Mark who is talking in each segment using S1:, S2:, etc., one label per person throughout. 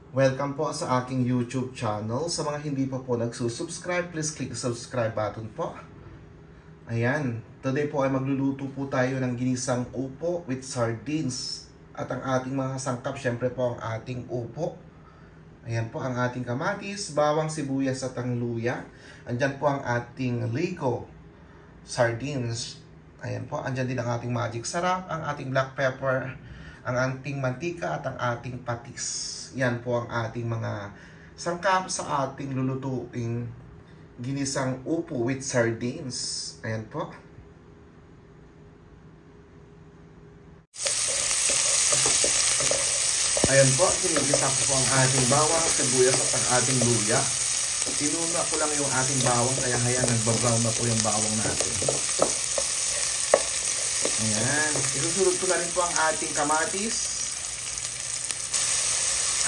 S1: Welcome po sa aking YouTube channel. Sa mga hindi pa po nagsusubscribe, please click the subscribe button po. Ayan, today po ay magluluto po tayo ng ginisang upo with sardines. At ang ating mga sangkap, syempre po ang ating upo. Ayan po ang ating kamatis, bawang, sibuyas at ang luya. Andyan po ang ating Lico sardines. Ayan po, andyan din ang ating magic sarap, ang ating black pepper, ang ating mantika at ang ating patis. Yan po ang ating mga sangkap sa ating lulutuing ginisang upo with sardines. Ayan po. Ayan po, sinigisa ko po ang ating bawang, sibuyas at ang ating luya. Tinuna ko lang yung ating bawang, kaya nagbabrown na po yung bawang natin. Ayan, isusunod ko na rin po ang ating kamatis.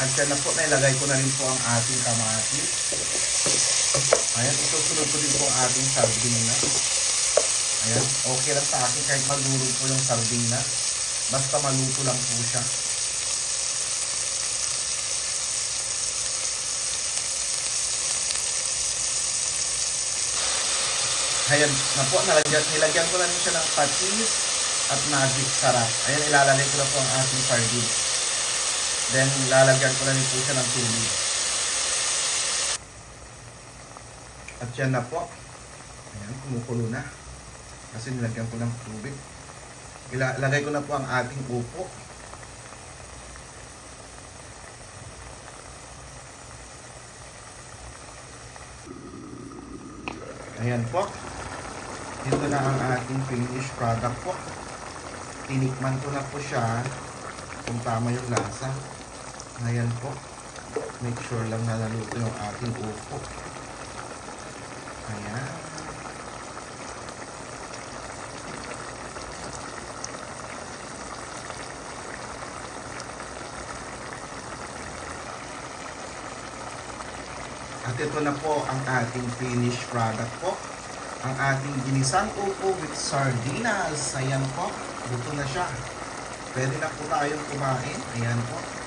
S1: At yan na po, nailagay ko na rin po ang ating kamatis. Ayan, isusunod ko din po ang ating sardina. Ayan, okay lang sa akin kahit magulog po yung sardina. Basta maluto lang po siya. Ayan na po, nilagyan ko na rin siya ng patis at magic sarap. Ayan, ilalagay ko na po ang ating sardines. Then, lalagyan ko na rin po siya ng tubig. At yan na po. Ayan, kumukulo na. Kasi nilagyan ko ng tubig. Ilalagay ko na po ang ating upo. Ayan po. Ito na ang ating finished product po. Tinikman ko na po siya kung tama yung lasa. Ayan po. Make sure lang na naluto yung ating upo. Ayan. At ito na po ang ating finished product po. Ang ating ginisang upo with sardinas. Ayan po. Luto na siya. Pwede na po tayong kumain. Ayan po.